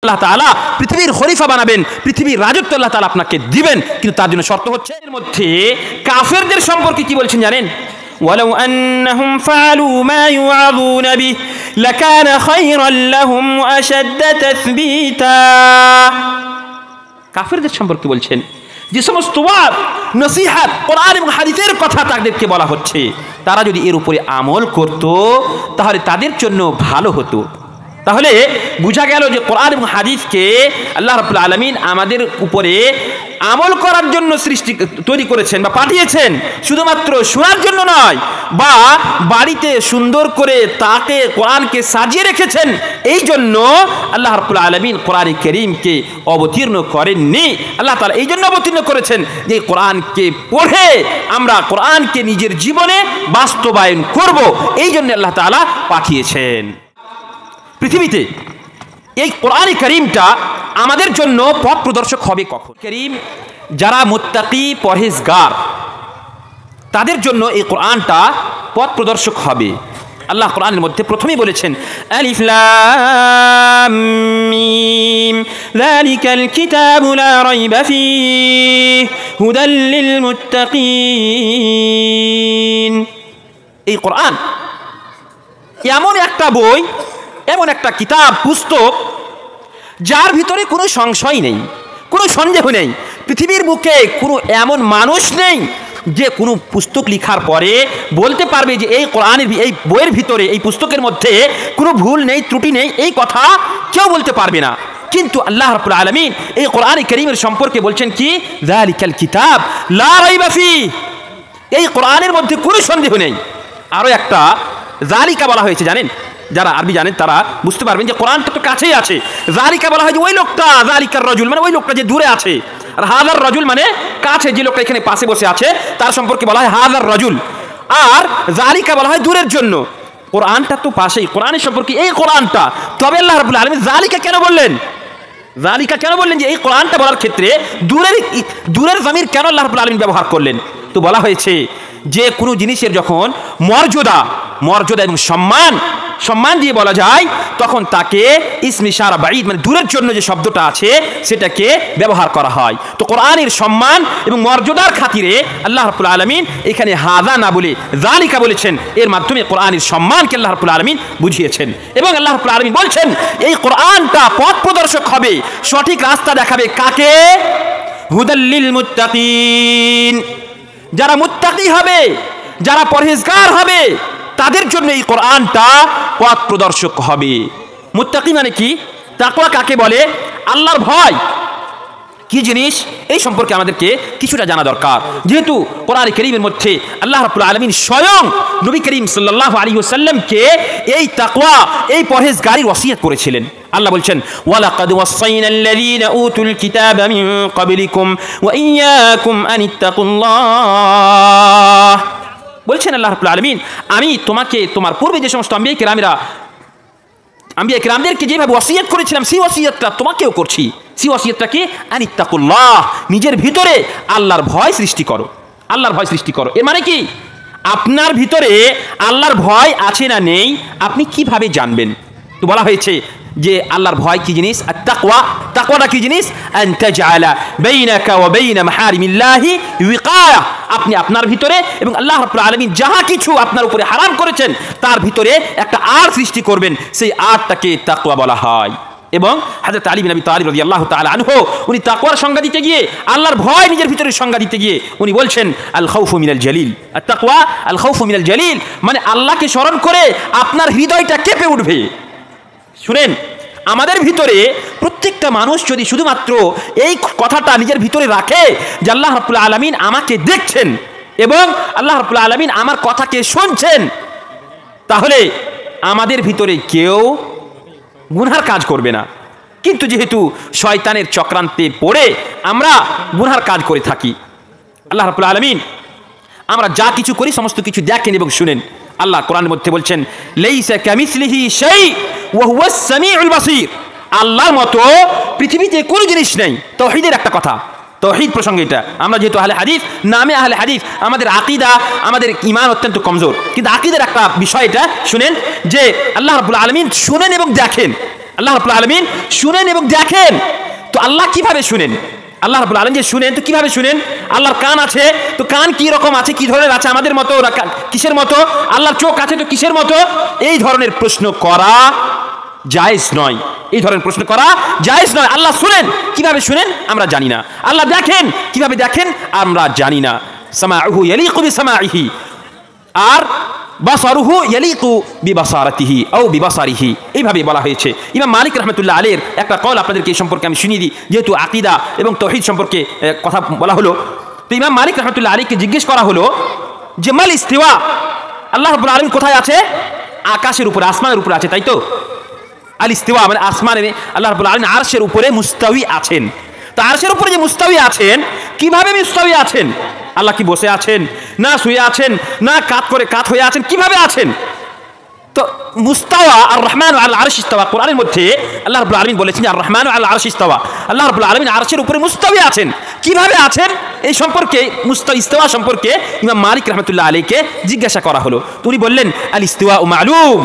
আল্লাহ তাআলা পৃথিবীর খলিফা বানাবেন, পৃথিবীর রাজত্ব আল্লাহ তাআলা আপনাকে দিবেন, কিন্তু তার জন্য শর্ত হচ্ছে এর মধ্যে কাফেরদের সম্পর্কে কি বলছেন জানেন? ওয়ালাউ আন্নাহুম ফাআলু মা ইউআযুনা বিহি লাকানা খায়রান লাহুম ওয়া আশাদ্দা তাসবীতা। কাফেরদের সম্পর্কে বলছেন যে সমস্ত ওয়াজ নসিহত কোরআন এবং হাদিসের কথা তাদেরকে বলা হচ্ছে, তারা যদি এর উপরে আমল করত তাহলে তাদের জন্য ভালো হতো। তাহলে বোঝা গেল যে কোরআন এবং হাদিসকে আল্লাহ রাব্বুল আলামিন আমাদের উপরে আমল করার জন্য তৈরি করেছেন বা পাঠিয়েছেন, শুধুমাত্র শোনার জন্য নয়, বা বাড়িতে সুন্দর করে তাকে কোরআনকে সাজিয়ে রেখেছেন। এই জন্য আল্লাহ রাব্বুল আলামিন কোরআন কারীমকে অবতীর্ণ করেননি। আল্লাহ তাআলা এই জন্য অবতীর্ণ করেছেন যে কোরআনকে পড়ে আমরা কোরআনকে নিজের জীবনে বাস্তবায়ন করব, এই জন্য আল্লাহ তাআলা পাঠিয়েছেন। পৃথিবীতে এই কোরআন কারীমটা আমাদের জন্য পথ প্রদর্শক হবে কখন? কারীম যারা মুত্তাকি পরহেজগার তাদের জন্য এই কোরআনটা পথ প্রদর্শক হবে। আল্লাহ কোরআনের মধ্যে প্রথমেই বলেছেন আলিফ লাম মিম যালিকাল কিতাবু লা রাইবা ফীহি হুদাল লিল মুত্তাকিন। এই কোরআন এমন একটা বই, এমন একটা কিতাব, পুস্তক যার ভিতরে কোনো সংশয় নেই, কোনো সন্দেহ নেই। পৃথিবীর বুকে কোনো এমন মানুষ নেই যে কোনো পুস্তক লেখার পরে বলতে পারবে যে এই কোরআনের এই বইয়ের ভিতরে, এই পুস্তকের মধ্যে কোনো ভুল নেই, ত্রুটি নেই, এই কথা কেউ বলতে পারবে না। কিন্তু আল্লাহ রাব্বুল আলামিন এই কোরআন কারীমের সম্পর্কে বলছেন কি, যালিকাল কিতাব লা রাইবা ফীহি, এই কোরআনের মধ্যে কোনো সন্দেহ নেই। আরও একটা যালিকা বলা হয়েছে, জানেন? যারা আরবি জানেন তারা বুঝতে পারবেন যে কোরআনটা তো কাছেই আছে। যালিকা বলা হয় যে ওই লোকটা, যালিকার রাজুল মানে ওই লোকটা যে দূরে আছে, আর হাযার রাজুল মানে কাছে, যে লোকটা এখানে পাশে বসে আছে তার সম্পর্কে বলা হয় হাযার রাজুল। আর যালিকা বলা হয় দূরের জন্য। কোরআনটা তো পাশেই, কোরআনের সম্পর্কে এই কোরআনটা। তবে আল্লাহ রাব্বুল আলামিন যালিকা কেন বললেন? যালিকা কেন বললেন যে এই কোরআনটা বলার ক্ষেত্রে দূরের জমির কেন আল্লাহ রাব্বুল আলামিন ব্যবহার করলেন? তো বলা হয়েছে যে কোনো জিনিসের যখন মর্যাদা এবং সম্মান দিয়ে বলা যায়, তখন তাকে ইসমি ইশারা বাঈদ মানে দূরের জন্য যে শব্দটা আছে সেটাকে ব্যবহার করা হয়। তো কোরআনের সম্মান এবং মর্যাদার খাতিরে আল্লাহ রাব্বুল আলামিন এখানে হাযা না বলে যালিকা বলেছেন। এর মাধ্যমে কোরআনের সম্মানকে আল্লাহ রাব্বুল আলামিন বুঝিয়েছেন। এবং আল্লাহ রাব্বুল আলামিন বলছেন এই কোরআনটা পথ প্রদর্শক হবে, সঠিক রাস্তা দেখাবে কাকে? হুদাল লিল মুত্তাকিন, যারা মুত্তাকি হবে, যারা পরহেজগার হবে, তাদের জন্য এই কোরআনটা পথ প্রদর্শক হবে। মুত্তাকি মানে কি? তাকওয়া কাকে বলে? আল্লাহর ভয় কি জিনিস এই সম্পর্কে আমাদেরকে কিছুটা জানা দরকার। যেহেতু কোরআন কারীমের মধ্যে আল্লাহ রাব্বুল আলামিন স্বয়ং নবী করিম সাল্লাল্লাহু আলাইহি ওয়াসাল্লামকে এই তাকওয়া, এই পরহেজগারির ওসিয়ত করেছিলেন। আল্লাহ বলছেন ওয়ালাকাদ ওয়াসাইনাল্লাযীনা উতুল কিতাবা মিন ক্বাবলিকুম ওয়া ইয়্যাকুম আনিত্তাকুল্লাহ। বলছেন আল্লাহ রাব্বুল আলামিন, আমি তোমাকে তোমার পূর্বে যে সমস্ত আম্বিয়া কিরামদেরকে যেভাবে ওসিয়ত করেছিলাম সেই ওসিয়তটা তোমাকেও করছি। সেই ওসিয়তটা কি? আনিত্তাকুল্লাহ, নিজের ভিতরে আল্লাহর ভয় সৃষ্টি করো, আল্লাহর ভয় সৃষ্টি করো। এর মানে কি? আপনার ভিতরে আল্লাহর ভয় আছে না নেই আপনি কিভাবে জানবেন? তো বলা হয়েছে যে আল্লাহর ভয় কি জিনিস? আর তাকওয়াটা কি জিনিস? আন তাজআলা বাইনাকা ওয়া বাইনা মাহারিমিল্লাহি উইকায়া, আপনি আপনার ভিতরে এবং আল্লাহ রাব্বুল আলামিন যাহা কিছু আপনার উপরে হারাম করেছেন তার ভিতরে একটা আড় সৃষ্টি করবেন, সেই আড়টাকে তাকওয়া বলা হয়। এবং হযরত আলী বিন আবি তালিব রাদিয়াল্লাহু তাআলা আনহু উনি তাকওয়ার সংজ্ঞা দিতে গিয়ে, আল্লাহর ভয় নিজের ভিতরে সংজ্ঞা দিতে গিয়ে উনি বলছেন আল খাউফু মিনাল জালিল, আত তাকওয়া আল খাউফু মিনাল জালিল, মানে আল্লাহকে স্মরণ করে আপনার হৃদয়টা কেঁপে উঠবে। শুনেন, আমাদের ভিতরে প্রত্যেকটা মানুষ যদি শুধুমাত্র এই কথাটা নিজের ভিতরে রাখে যে আল্লাহ রাব্বুল আলামিন আমাকে দেখছেন এবং আল্লাহ রাব্বুল আলামিন আমার কথাকে শুনছেন, তাহলে আমাদের ভিতরে কেউ গুনার কাজ করবে না। কিন্তু যেহেতু শয়তানের চক্রান্তে পড়ে আমরা গুনার কাজ করে থাকি, আল্লাহ রাব্বুল আলামিন আমরা যা কিছু করি সমস্ত কিছু দেখেন এবং শুনেন। আল্লাহ কোরআনের মধ্যে বলছেন লাইসা কামিসলিহি শাই ওয়া হুয়াস সামিউল বাসীর, আল্লাহর মতো পৃথিবীতে কোনো জিনিস নেই। তাওহীদের একটা কথা, তাওহীদ প্রসঙ্গে এটা আমরা যেহেতু আহলে হাদিস, নামে আহলে হাদিস, আমাদের আকীদা, আমাদের ঈমান অত্যন্ত কমজোর, কিন্তু আকীদার একটা বিষয় এটা শুনেন যে আল্লাহ রাব্বুল আলামিন শুনেন এবং দেখেন। আল্লাহ রাব্বুল আলামিন শুনেন এবং দেখেন। তো আল্লাহ কিভাবে শুনেন? আল্লাহ রাব্বুল আলামিন যে শুনেন, তো কিভাবে শুনেন? আল্লাহর কান আছে, তো কান কি রকম আছে, কি ধরনের আছে, আমাদের মতো কিসের মতো? আল্লাহর চোখ আছে, তো কিসের মতো? এই ধরনের প্রশ্ন করা জায়েজ নয়। এই ধরনের প্রশ্ন করা জায়েজ নয়। আল্লাহ শুনেন, কিভাবে শুনেন আমরা জানি না। আল্লাহ দেখেন, কিভাবে দেখেন আমরা জানি না। সামাউহু ইয়ালিকু বিসামাইহি, আর বাসারুহু ইয়ালিকু বিবাসারাতিহি আও বিবাসারিহি, এইভাবে বলা হয়েছে। ইমাম মালিক রাহমাতুল্লাহ আলাইহির একটা কওল আপনাদেরকে এই সম্পর্কে আমি শুনিয়ে দিই, যেহেতু আকীদা এবং তাওহীদ সম্পর্কে কথা বলা হলো। তো ইমাম মালিক রাহমাতুল্লাহ আলাইহিকে জিজ্ঞেস করা হলো যে মাল ইস্তিওয়া, আল্লাহ রাব্বুল আলামিন কোথায় আছে? আকাশের উপরে, আসমানের উপরে আছে, তাই তো? আল ইস্তিওয়া মানে আসমানে আল্লাহ রাব্বুল আলামিন আরশের উপরে মুস্তাওয়ী আছেন। তো আরশের উপরে যে মুস্তাওয়ী আছেন, কিভাবে মুস্তাওয়ী আছেন? আল্লাহ কি বসে আছেন, না শুয়ে আছেন, না কাত হয়ে আছেন, কিভাবে আছেন? তো মুস্তাওয়া আর রহমান আল আরশ ইস্তাওয়া, কোরআনের মধ্যে আল্লাহ রাব্বুল আলামিন বলেছেন আর রহমান আল আরশ ইস্তাওয়া, আল্লাহ রাব্বুল আলামিন আরশের উপরে মুস্তাওয়ী আছেন। কিভাবে আছেন এই সম্পর্কে, ইস্তিওয়া সম্পর্কে ইমাম মালিক রাহমাতুল্লাহ আলাইহিকে জিজ্ঞাসা করা হলো। তিনি বললেন আল ইস্তিওয়া মালুম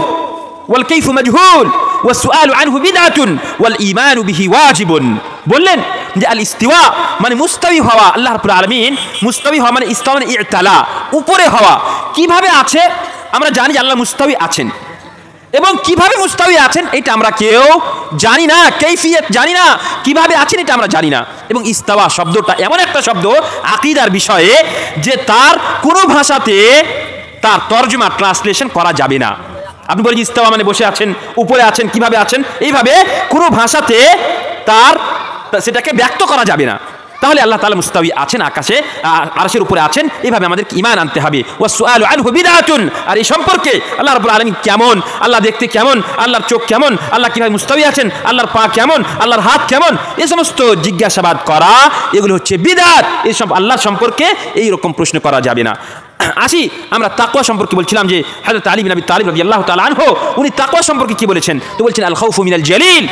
ওয়াল কাইফু মাজহুল ওয়াস সুআলু আনহু বিদআতুন ওয়াল ঈমানু বিহি ওয়াজিবুন। বললেন যে আল ইস্তিওয়া মানে মুস্তাওয়ী হওয়া, আল্লাহ রাব্বুল আলামিন মুস্তাওয়ী হওয়া মানে ইস্তাওয়া মানে ইতালা, উপরে হওয়া। কিভাবে আছে আমরা জানি যে আল্লাহ মুস্তাওয়ী আছেন, এবং কিভাবে মুস্তাওয়ী আছেন এটা আমরা কেউ জানি না, কাইফিয়ত জানি না, কিভাবে আছেন এটা আমরা জানি না। এবং ইস্তাওয়া শব্দটা এমন একটা শব্দ আকীদার বিষয়ে যে তার কোনো ভাষাতে তার তরজমা ট্রান্সলেশন করা যাবে না। আপনি বলেন ইস্তাওয়া মানে বসে আছেন, উপরে আছেন, কিভাবে আছেন, এইভাবে কোনো ভাষাতে তার সেটাকে ব্যক্ত করা যাবে না। তাহলে আল্লাহ তাআলা মুস্তাওয়ী আছেন, আকাশে আরশের উপরে আছেন, এইভাবে আমাদের ঈমান আনতে হবে। ওয়াস সুআলু আনহু বিদআতুন, আর এই সম্পর্কে আল্লাহ রাব্বুল আলামিন কেমন, আল্লাহ দেখতে কেমন, আল্লাহর চোখ কেমন, আল্লাহ কিভাবে মুস্তাওয়ী আছেন, আল্লাহর পা কেমন, আল্লাহর হাত কেমন, এই সমস্ত জিজ্ঞাসাবাদ করা এগুলো হচ্ছে বিদআত। এই সব আল্লাহর সম্পর্কে এই রকম প্রশ্ন করা যাবে না। আসি আমরা তাকওয়া সম্পর্কে বলছিলাম যে হযরত আলী বিন আবি তালিব রাদিয়াল্লাহু তাআলা আনহু উনি তাকওয়া সম্পর্কে কি বলেছেন? তো বলছেন আল খাউফু মিনাল জালিল,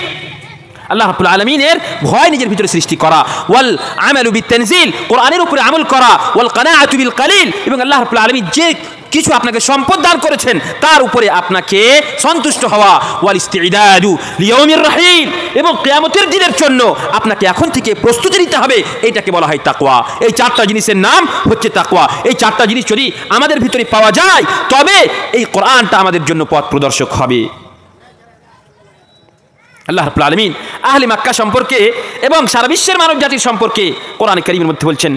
আল্লাহ রাব্বুল আলামিনের ভয় নিজের ভিতরে সৃষ্টি করা, ওয়াল আমালু বিতানজিল, কোরআনের উপরে আমল করা, ওয়াল কানাআতু বিল কালিল, এবং আল্লাহ রাব্বুল আলামিন যে কিছু আপনাকে সম্পদ দান করেছেন তার উপরে আপনাকে সন্তুষ্ট হওয়া, ওয়াল ইস্তিদাদু লিয়াউমির রাহিল, এবং কিয়ামতের দিনের জন্য আপনাকে এখন থেকে প্রস্তুতি নিতে হবে। এইটাকে বলা হয় তাকওয়া। এই চারটা জিনিসের নাম হচ্ছে তাকওয়া। এই চারটা জিনিস যদি আমাদের ভিতরে পাওয়া যায় তবে এই কোরআনটা আমাদের জন্য পথ প্রদর্শক হবে। আল্লাহ রাব্বুল আলামিন আহলে মক্কা সম্পর্কে এবং সারা বিশ্বের মানব জাতির সম্পর্কে কোরআনে কারীমের মধ্যে বলছেন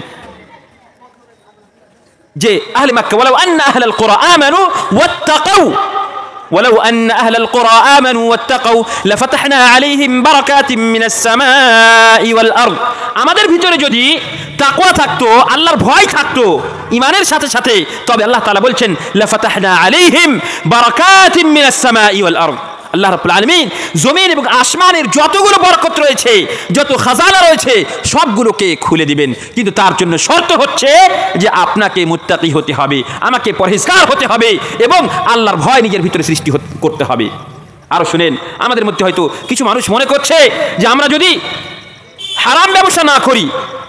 যে আহলে মক্কা ওয়ালাউ আন্না আহলাল কুরা আমানু ওয়াত্তাকাউ ওয়ালাউ আন্না আহলাল কুরা আমানু ওয়াত্তাকাউ লাফাতাহনা আলাইহিম বারাকাতিম মিনাস সামাই ওয়াল আরদ, আমাদের ভিতরে যদি তাকওয়া থাকতো, আল্লাহর ভয় থাকতো ঈমানের সাথে সাথে, তবে আল্লাহ তাআলা বলছেন লাফাতাহনা আলাইহিম বারাকাতিম মিনাস সামাই ওয়াল আরদ। আল্লাহ রাব্বুল আলামিন জমিন এবং আসমানের যতগুলো বরকত রয়েছে, যত খাজানা রয়েছে সবগুলোকে খুলে দিবেন, কিন্তু তার জন্য শর্ত হচ্ছে যে আপনাকে মুত্তাকি হতে হবে, আমাকে পরহেজগার হতে হবে, এবং আল্লাহর ভয় নিজের ভিতরে সৃষ্টি করতে হবে। আরো শুনেন, আমাদের মধ্যে হয়তো কিছু মানুষ মনে করছে যে আমরা যদি হারাম ব্যবসা না করি,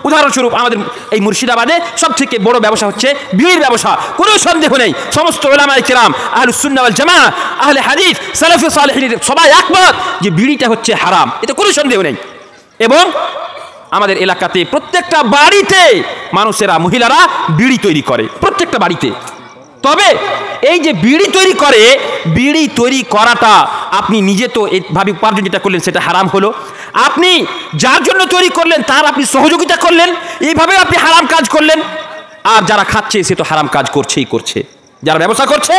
উদাহরণস্বরূপ আমাদের এই মুর্শিদাবাদে সবথেকে বড় ব্যবসা হচ্ছে বিড়ির ব্যবসা, কোনো সন্দেহ নেই। সমস্ত উলামায়ে কেরাম, আহলুস সুন্নাহ ওয়াল জামাআহ, আহলে হাদিস, সালাফে সালেহিন সবাই একমত যে বিড়িটা হচ্ছে হারাম, এতে কোনো সন্দেহ নেই। এবং আমাদের এলাকাতে প্রত্যেকটা বাড়িতে মানুষেরা, মহিলারা বিড়ি তৈরি করে, প্রত্যেকটা বাড়িতে। তবে এই যে বিড়ি তৈরি করে, বিড়ি তৈরি করাটা আপনি নিজে তো এইভাবে উপার্জন যেটা করলেন সেটা হারাম হলো, আপনি যার জন্য তৈরি করলেন তার আপনি সহযোগিতা করলেন, এইভাবে আপনি হারাম কাজ করলেন। আর যারা খাচ্ছে সে তো হারাম কাজ করছেই করছে, যারা ব্যবসা করছে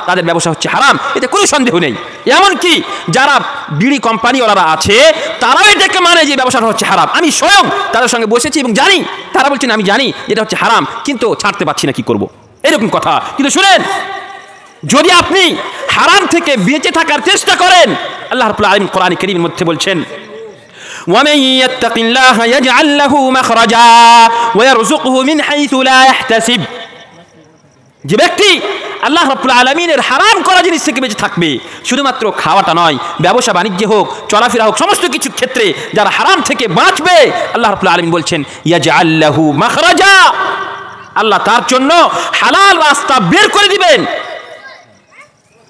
তাদের ব্যবসা হচ্ছে হারাম, এতে কোনো সন্দেহ নেই। এমনকি যারা বিড়ি কোম্পানিওয়ালারা আছে তারাও এটাকে মানে যে ব্যবসাটা হচ্ছে হারাম। আমি স্বয়ং তাদের সঙ্গে বসেছি এবং জানি, তারা বলছেন আমি জানি এটা হচ্ছে হারাম, কিন্তু ছাড়তে পারছি না, কি করব, এরকম কথা। কিন্তু শুনেন, যদি আপনি হারাম থেকে বেঁচে থাকার চেষ্টা করেন, আল্লাহ রাব্বুল আলামিন কোরআনে কারীমের মধ্যে বলছেন ومن يتق الله يجعل له مخرجا ويرزقه من حيث لا يحتسب, যে ব্যক্তি আল্লাহ রাব্বুল আলামিনের হারাম করা জিনিস থেকে বেঁচে থাকবে, শুধুমাত্র খাওয়াটা নয়, ব্যবসা বাণিজ্য হোক, চলাফেরা হোক, সমস্ত কিছু ক্ষেত্রে যারা হারাম থেকে বাঁচবে, আল্লাহ রাব্বুল আলামিন বলছেন ইয়াজআল লাহু মাখরাজা, আল্লাহ তার জন্য হালাল রাস্তা বের করে দিবেন।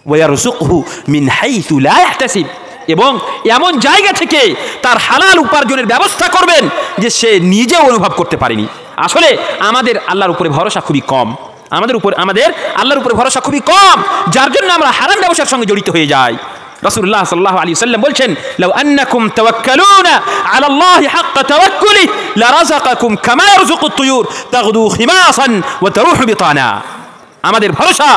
ওয়ারযুকহু মিন হাইসু লা ইয়াহতাসিব, এবং এমন জায়গা থেকে তার হালাল উপার্জনের ব্যবস্থা করবেন যে সে নিজেও অনুভব করতে পারেনি। আসলে আমাদের আল্লাহর উপরে ভরসা খুবই কম, আমাদের আল্লাহর উপরে ভরসা খুবই কম, যার জন্য আমরা হারাম ব্যবসার সঙ্গে জড়িত হয়ে যাই। রাসূলুল্লাহ সাল্লাল্লাহু আলাইহি ওয়াসাল্লাম বলছেন, লাউ আন্নাকুম তাওয়াক্কালুনা আলা আল্লাহি হাক্কা তাওয়াক্কুলি লারাযাকাকুম কামা ইয়ারযুকুত তুয়ুর তাগদু খিমাসান ওয়া তারুহু বিতানা। আমাদের ভরসা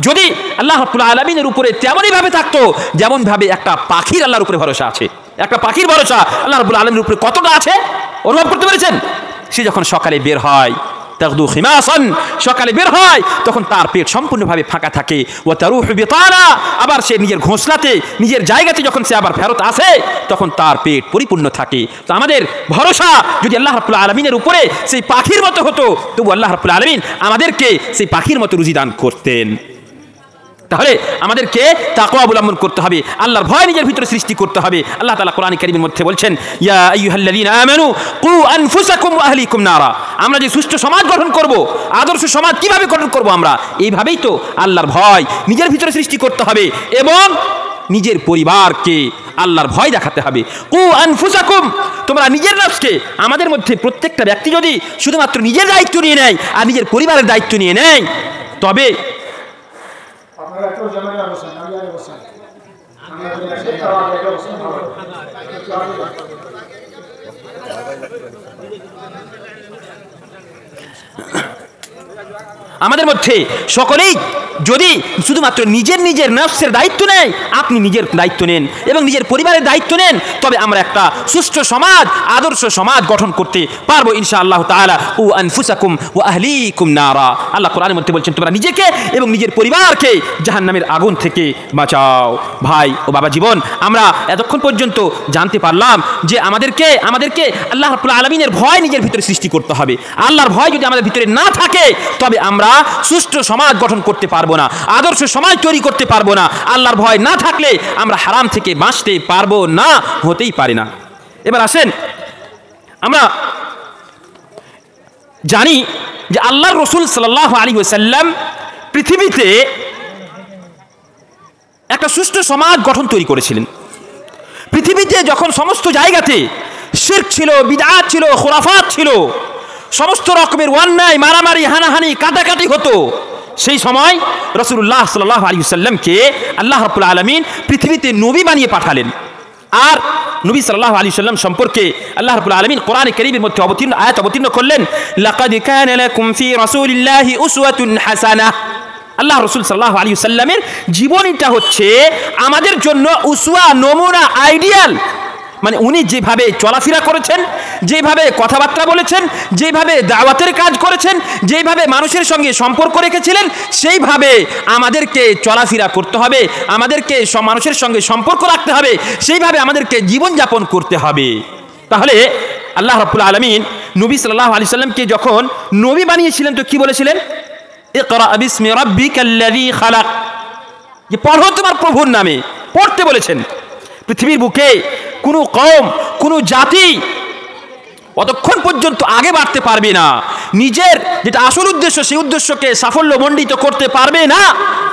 যদি আল্লাহ রাব্বুল আলামিনের উপরে তেমনই ভাবে থাকতো যেমন ভাবে একটা পাখির আল্লাহর উপরে ভরসা আছে। একটা পাখির ভরসা আল্লাহ রাব্বুল আলামিনের উপরে কতটা আছে অনুভব করতে পেরেছেন? সে যখন সকালে বের হয়, তাগদু খিমাসান, সকালে বের হয়, তখন তার পেট সম্পূর্ণভাবে ফাঁকা থাকে। ওয়া তারুহু বিতানা, আবার সে নিজের ঘোঁসলাতে নিজের জায়গাতে যখন সে আবার ফেরত আসে তখন তার পেট পরিপূর্ণ থাকে। তো আমাদের ভরসা যদি আল্লাহ রাব্বুল আলামিনের উপরে সেই পাখির মতো হতো, তবু আল্লাহ রাব্বুল আলামিন আমাদেরকে সেই পাখির মতো রুজি দান করতেন। তাহলে আমাদেরকে তাকওয়া অবলম্বন করতে হবে, আল্লাহর ভয় নিজের ভিতরে সৃষ্টি করতে হবে। আল্লাহ তাআলা কোরআন কারীমের মধ্যে বলছেন, ইয়া আইয়ুহাল্লাযীনা আমানু কু আনফুসাকুম ওয়া আহলিকুম নারা। আমরা যে সুষ্ঠু সমাজ গঠন করব, আদর্শ সমাজ কিভাবে গঠন করব, আমরা এইভাবেই তো আল্লাহর ভয় নিজের ভিতরে সৃষ্টি করতে হবে এবং নিজের পরিবারকে আল্লাহর ভয় দেখাতে হবে। কু আনফুসাকুম, তোমরা নিজের নফসকে, আমাদের মধ্যে প্রত্যেকটা ব্যক্তি যদি শুধুমাত্র নিজের দায়িত্ব নিয়ে নেয় আর নিজের পরিবারের দায়িত্ব নিয়ে নেয়, তবে আমাদের মধ্যে সকলেই যদি শুধুমাত্র নিজের নফসের দায়িত্ব নেয়, আপনি নিজের দায়িত্ব নেন এবং নিজের পরিবারের দায়িত্ব নেন, তবে আমরা একটা সুষ্ঠু সমাজ, আদর্শ সমাজ গঠন করতে পারবো ইনশাআল্লাহ তাআলা। ও আনফুসাকুম ওয়া আহলিকুম নারা, আল্লাহ কোরআনের মধ্যে বলছেন তোমরা নিজেকে এবং নিজের পরিবারকে জাহান্নামের আগুন থেকে বাঁচাও। ভাই ও বাবা জীবন, আমরা এতক্ষণ পর্যন্ত জানতে পারলাম যে আমাদেরকে আল্লাহ রাব্বুল আলামিনের ভয় নিজের ভিতরে সৃষ্টি করতে হবে। আল্লাহর ভয় যদি আমাদের ভিতরে না থাকে তবে আমরা সুষ্ঠু সমাজ গঠন করতে পারবো না, আদর্শ সমাজ তৈরি করতে পারবো না। আল্লাহর ভয় না থাকলে আমরা হারাম থেকে বাঁচতে পারবো না, হতেই পারে না। এবার আসেন, আমরা জানি যে আল্লাহর রাসূল সাল্লাল্লাহু আলাইহি ওয়াসাল্লাম পৃথিবীতে একটা সুষ্ঠু সমাজ গঠন তৈরি করেছিলেন। পৃথিবীতে যখন সমস্ত জায়গাতে শিরক ছিল, বিদআত ছিল, খুরাফাত ছিল, সমস্ত রকমের অন্যায়, মারামারি, হানাহানি, কাটাকাটি হতো, সেই সময় রাসূলুল্লাহ সাল্লাল্লাহু আলাইহি ওয়াসাল্লামকে আল্লাহ রাব্বুল আলামিন পৃথিবীতে নবী বানিয়ে পাঠালেন। আর নবী সাল্লাল্লাহু আলাইহি ওয়াসাল্লাম সম্পর্কে আল্লাহ রাব্বুল আলামিন কোরআনে কারীমের মধ্যে আয়াত অবতীর্ণ করলেন, লাকাদ কানা লাকুম ফি রাসূলিল্লাহি উসওয়াতুন হাসানাহ। আল্লাহ রাসূল সাল্লাল্লাহু আলাইহি ওয়াসাল্লামের জীবনীটা হচ্ছে আমাদের জন্য উসওয়া, নমুনা, আইডিয়াল। মানে উনি যেভাবে চলাফেরা করেছেন, যেভাবে কথাবার্তা বলেছেন, যেভাবে দাওয়াতের কাজ করেছেন, যেভাবে মানুষের সঙ্গে সম্পর্ক রেখেছিলেন, সেইভাবে আমাদেরকে চলাফেরা করতে হবে, আমাদেরকে মানুষের সঙ্গে সম্পর্ক রাখতে হবে, সেইভাবে আমাদেরকে জীবনযাপন করতে হবে। তাহলে আল্লাহ রাব্বুল আলামিন নবী সাল্লাল্লাহু আলাইহি সাল্লামকে যখন নবী বানিয়েছিলেন তো কি বলেছিলেন? ইকরা বিসমি রাব্বিকাল্লাযী খালাক, যে পড়ো তোমার প্রভুর নামে, পড়তে বলেছেন। পৃথিবীর বুকে কোনো কওম, কোনো জাতি অতক্ষণ পর্যন্ত আগে বাড়তে পারবে না, নিজের যেটা আসল উদ্দেশ্য সেই উদ্দেশ্যকে সাফল্যমণ্ডিত করতে পারবে না,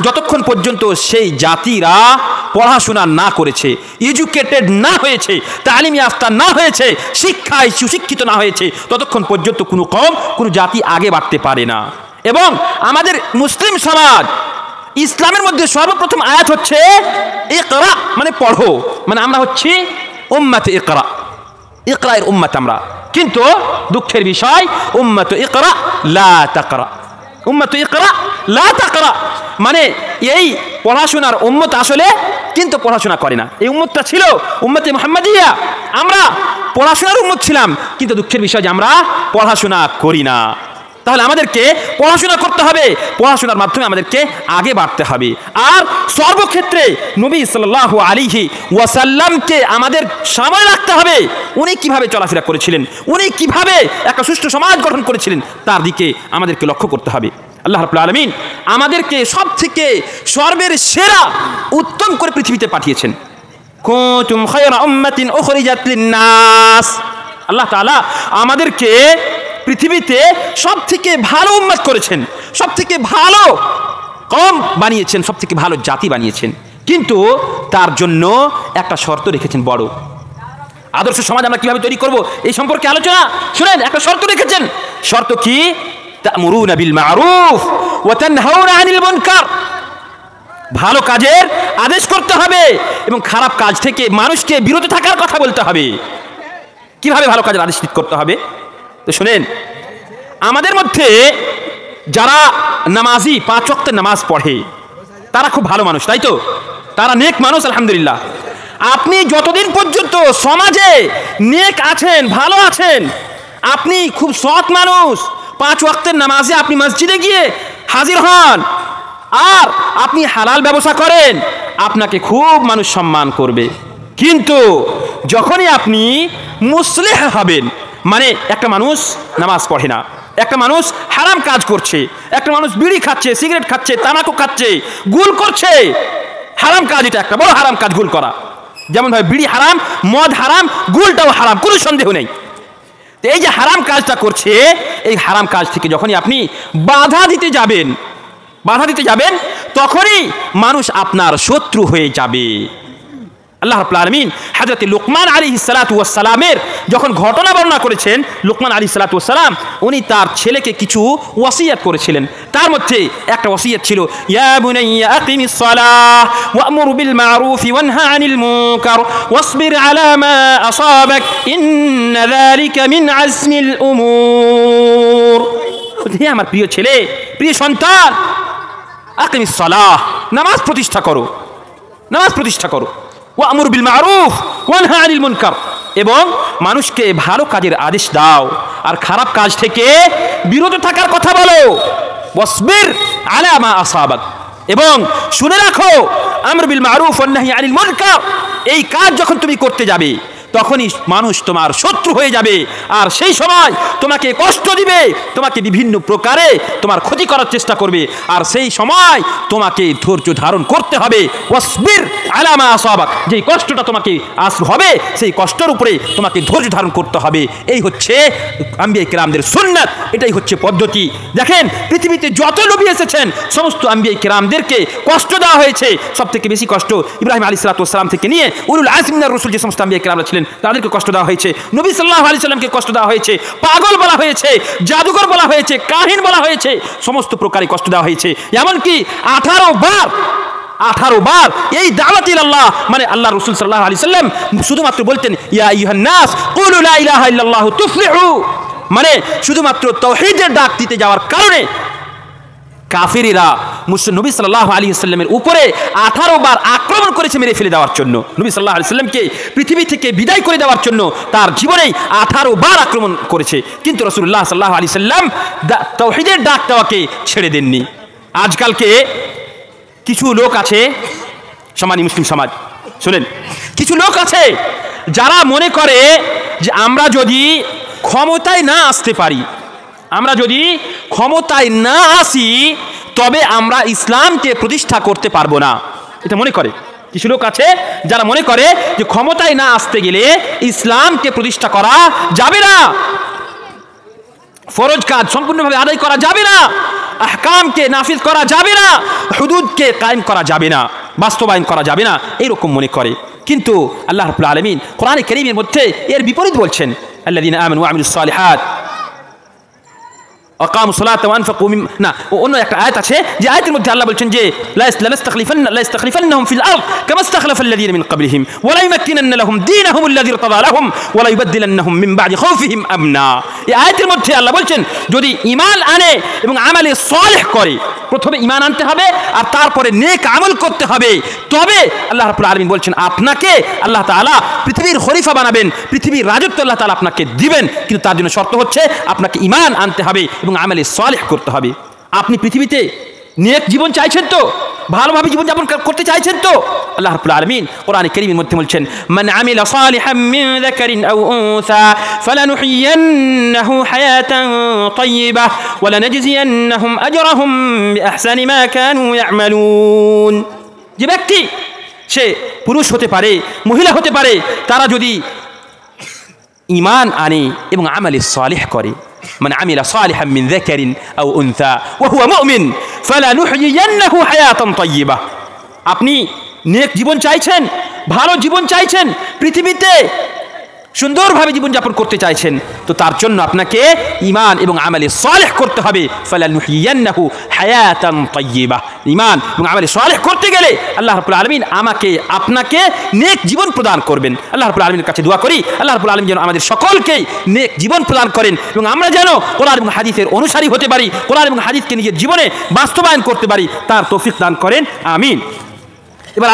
যতক্ষণ পর্যন্ত সেই জাতিরা পড়াশোনা না করেছে, এডুকেটেড না হয়েছে, তালিম ইয়াফতা না হয়েছে, শিক্ষায় সুশিক্ষিত না হয়েছে, ততক্ষণ পর্যন্ত কোনো কওম, কোনো জাতি আগে বাড়তে পারে না। এবং আমাদের মুসলিম সমাজ, ইসলামের মধ্যে সর্বপ্রথম আয়াত হচ্ছে ইকরা, মানে পড়ো, মানে আমরা হচ্ছি উম্মতে ইকরা, ইকরায়ের উম্মত আমরা। কিন্তু দুঃখের বিষয় উম্মত ইকরা লা তাকরা, উম্মত ইকরা লা তাকরা, মানে এই পড়াশোনার উম্মত আসলে কিন্তু পড়াশোনা করে না। এই উম্মতটা ছিল উম্মতে মুহাম্মাদিয়া, আমরা পড়াশোনার উম্মত ছিলাম, কিন্তু দুঃখের বিষয় যে আমরা পড়াশোনা করি না। তাহলে আমাদেরকে পড়াশোনা করতে হবে, পড়াশোনার মাধ্যমে আমাদেরকে আগে বাড়তে হবে। আর সর্বক্ষেত্রে নবী সাল্লাল্লাহু আলাইহি ওয়াসাল্লামকে আমাদের সামনে রাখতে হবে। উনি কিভাবে চলাফেরা করেছিলেন, উনি কিভাবে একটা সুষ্ঠু সমাজ গঠন করেছিলেন, তার দিকে আমাদেরকে লক্ষ্য করতে হবে। আল্লাহ রাব্বুল আলামিন আমাদেরকে সব থেকে সর্বের সেরা, উত্তম করে পৃথিবীতে পাঠিয়েছেন। কুনতুম খায়রা উম্মাতিন উখরিজাত লিন-নাস, আল্লাহ তাআলা আমাদেরকে পৃথিবীতে সব থেকে ভালো উম্মত করেছেন, সব থেকে ভালো কওম বানিয়েছেন, সব থেকে ভালো জাতি বানিয়েছেন। কিন্তু তার জন্য একটা শর্ত রেখেছেন বড়। আদর্শ সমাজ আমরা কিভাবে তৈরি করব এই সম্পর্কে আলোচনা শুনেন। একটা শর্ত রেখেছেন। শর্ত কি? তা'মুরুনা বিল মা'রুফ ওয়া তানহাউনা আনিল মুনকার। ভালো কাজের আদেশ করতে হবে এবং খারাপ কাজ থেকে মানুষকে বিরত থাকার কথা বলতে হবে। কিভাবে ভালো কাজের আদেশ করতে হবে? তো শুনেন, আমাদের মধ্যে যারা নামাজি 5 ওয়াক্তের নামাজ পড়ে তারা খুব ভালো মানুষ, তাই তো? তারা নেক মানুষ, আলহামদুলিল্লাহ। আপনি যতদিন পর্যন্ত সমাজে নেক আছেন, ভালো আছেন, আপনি খুব সৎ মানুষ, 5 ওয়াক্তের নামাজে আপনি মসজিদে গিয়ে হাজির হন আর আপনি হালাল ব্যবসা করেন, আপনাকে খুব মানুষ সম্মান করবে। কিন্তু যখনই আপনি মুসলিহ হবেন, মানে একটা মানুষ নামাজ পড়ে না, একটা মানুষ হারাম কাজ করছে, একটা মানুষ বিড়ি খাচ্ছে, সিগারেট খাচ্ছে, তামাকু খাচ্ছে, গুল করছে, হারাম কাজ, এটা একটা বড় হারাম কাজ গুল করা। যেমন ভাই বিড়ি হারাম, মদ হারাম, গুলটাও হারাম, কোনো সন্দেহ নেই। তো এই যে হারাম কাজটা করছে, এই হারাম কাজ থেকে যখনই আপনি বাধা দিতে যাবেন তখনই মানুষ আপনার শত্রু হয়ে যাবে। আল্লাহ রাব্বুল আলামিন হযরত লুকমান আলাইহিস সালাতু ওয়াস সালামের যখন ঘটনা বর্ণনা করেছেন, লুকমান আলাইহিস সালাতু ওয়াস সালাম উনি তার ছেলেকে কিছু ওয়াসিয়াত করেছিলেন। তার মধ্যে একটা ওয়াসিয়াত ছিল, ইয়া বুনাইয়া আকিমিস সালাহ ওয়া'মুর বিল মা'রুফ ওয়ানহা আনিল মুনকার ওয়াসবির আলা মা আসাবাক ইন্না যালিকা মিন আজমিল উমুর। হে আমার প্রিয় ছেলে, প্রিয় সন্তান, আকিমিস সালাহ, নামাজ প্রতিষ্ঠা করো, নামাজ প্রতিষ্ঠা করো। ওয়া'মুর বিল মা'রুফ ওয়ানহা আনিল মুনকার, এবং মানুষকে ভালো কাজের আদেশ দাও আর খারাপ কাজ থেকে বিরত থাকার কথা বলো। ওয়াসবির আলা মা আসাবাক, এবং শুনে রাখো আমর বিল মা'রুফ ওয়ান নাহি আনিল মুনকার, এই কাজ যখন তুমি করতে যাবে তখনই মানুষ তোমার শত্রু হয়ে যাবে আর সেই সময় তোমাকে কষ্ট দিবে, তোমাকে বিভিন্ন প্রকারে তোমার ক্ষতি করার চেষ্টা করবে, আর সেই সময় তোমাকে ধৈর্য ধারণ করতে হবে। ওয়াসবির আলা মা আসাবাক, যেই কষ্টটা তোমাকে হবে সেই কষ্টের উপরে তোমাকে ধৈর্য ধারণ করতে হবে। এই হচ্ছে আম্বিয়া কিরামদের সুন্নাত, এটাই হচ্ছে পদ্ধতি। দেখেন পৃথিবীতে যত নবী এসেছেন সমস্ত আম্বিয়া কিরামদেরকে কষ্ট দেওয়া হয়েছে। সব থেকে বেশি কষ্ট ইব্রাহিম আলাইহিস সালাতু ওয়াস সালাম থেকে নিয়ে উলুল আজম মিনার রাসূল যে সমস্ত আম্বিয়া কিরামরা ছিলেন তাদেরকে কষ্ট দেওয়া হয়েছে। নবী সাল্লাল্লাহু আলাইহি সাল্লামকে কষ্ট দেওয়া হয়েছে, পাগল বলা হয়েছে, জাদুকর বলা হয়েছে, কাহিন বলা হয়েছে, সমস্ত প্রকারে কষ্ট দেওয়া হয়েছে। এমনকি 18 বার এই দাওয়াত ইলাল্লাহ, মানে আল্লাহ রাসূল সাল্লাল্লাহু আলাইহি সাল্লাম শুধুমাত্র বলতেন ইয়া আইয়ুহান নাস কুলু লা ইলাহা ইল্লাল্লাহু তুফলিহু, মানে শুধুমাত্র তাওহীদের ডাক দিতে যাওয়ার কারণে কাফেরেরা নবী সাল্লাল্লাহু আলাইহি ওয়াসাল্লামের উপরে 18 বার আক্রমণ করেছে, মেরে ফেলে দেওয়ার জন্য। নবী সাল্লাল্লাহু আলাইহি ওয়াসাল্লামকে পৃথিবী থেকে বিদায় করে দেওয়ার জন্য তার জীবনেই 18 বার আক্রমণ করেছে, কিন্তু রাসূলুল্লাহ সাল্লাল্লাহু আলাইহি ওয়াসাল্লাম তাওহীদের ডাক দেওয়াকে ছেড়ে দেননি। আজকালকে কিছু লোক আছে, সম্মানী মুসলিম সমাজ শুনেন, কিছু লোক আছে যারা মনে করে যে আমরা যদি ক্ষমতায় না আসতে পারি, আমরা যদি ক্ষমতায় না আসি তবে আমরা ইসলামকে প্রতিষ্ঠা করতে পারবো না, এটা মনে করে। কিছু লোক আছে যারা মনে করে যে ক্ষমতায় না আসতে গেলে ইসলামকে প্রতিষ্ঠা করা যাবে না, ফরজ কাজ সম্পূর্ণভাবে আদায় করা যাবে না, আহকামকে নাফিজ করা যাবে না, হুদুদকে কায়েম করা যাবে না, বাস্তবায়ন করা যাবে না, এইরকম মনে করে। কিন্তু আল্লাহ রাব্বুল আলামিন কোরআনে কারীমের মধ্যে এর বিপরীত বলছেন, আল্লাযীনা আমানু ওয়া আমিলুস সালিহাত আকামু সলাতা ওয়া আনফাকু না, অন্য একটা আয়াত আছে যে আয়াতের মধ্যে আল্লাহ বলছেন যে লা ইস্তাখলিফান্নাহুম ফিল আরদ কামা ইস্তাখলাফাল্লাযীনা মিন ক্বাবলিহিম ওয়া লা ইউমাক্কিনান্না লাহুম দীনাহুম আল্লাযী ইরতাদা লাহুম ওয়া লা ইউবাদদিলান্নাহুম মিন বা'দি খাউফিহিম আমনা। এই আয়াতের মধ্যে আল্লাহ বলছেন যদি ঈমান আনে এবং আমলে সালেহ করে, প্রথমে ঈমান আনতে হবে আর তারপরে নেক আমল করতে হবে, তবে আল্লাহ রাব্বুল আলামিন বলছেন আপনাকে আল্লাহ তাআলা পৃথিবীর খলিফা বানাবেন, পৃথিবীর রাজত্ব আল্লাহ তাআলা আপনাকে দিবেন, কিন্তু তার জন্য শর্ত হচ্ছে আপনাকে ঈমান আনতে হবে এবং আমলে সালেহ করতে হবে। আপনি পৃথিবীতে নেক জীবন চাইছেন তো, ভালোভাবে জীবন যাপন করতে চাইছেন তো, আল্লাহ রাব্বুল আলামিন কোরআনে কারীমের মধ্যে বলছেন মান আমিলা সালিহাম মিন যাকারিন আও উনসা ফালানুহয়িয়ান্নাহু হায়াতান তাইয়্যিবাহ ওয়া লানাজজিয়ান্নাহুম আজরাহুম বিআহসানি মা কানু ইয়ামালুন। যে ব্যক্তি সে পুরুষ হতে পারে, মহিলা হতে পারে, তারা যদি ঈমান আনে এবং আমলে সালেহ করে, মান আমিলা সালিহাম মিন যাকারিন আও উনসা ওয়া হুয়া মুমিন ফালানুহয়িয়ান্নাহু হায়াতান তাইয়্যিবাহ, আপনি নেক জীবন চাইছেন, ভালো জীবন চাইছেন, পৃথিবীতে সুন্দরভাবে জীবনযাপন করতে চাইছেন, তো তার জন্য আপনাকে ঈমান এবং আমলে সালেহ করতে হবে। ফালানুহিয়ান্নাহু হায়াতান তাইয়্যিবা। ঈমান এবং আমলে সালেহ করতে গেলে আল্লাহ রাব্বুল আলামিন আমাকে আপনাকে নেক জীবন প্রদান করবেন। আল্লাহ রাব্বুল আলামিনের কাছে দোয়া করি আল্লাহ রাব্বুল আলামিন যেন আমাদের সকলকেই নেক জীবন প্রদান করেন এবং আমরা যেন কোরআন এবং হাদিসের অনুসারী হতে পারি, কোরআন এবং হাদিসকে নিজের জীবনে বাস্তবায়ন করতে পারি, তার তৌফিক দান করেন। আমিন। এবার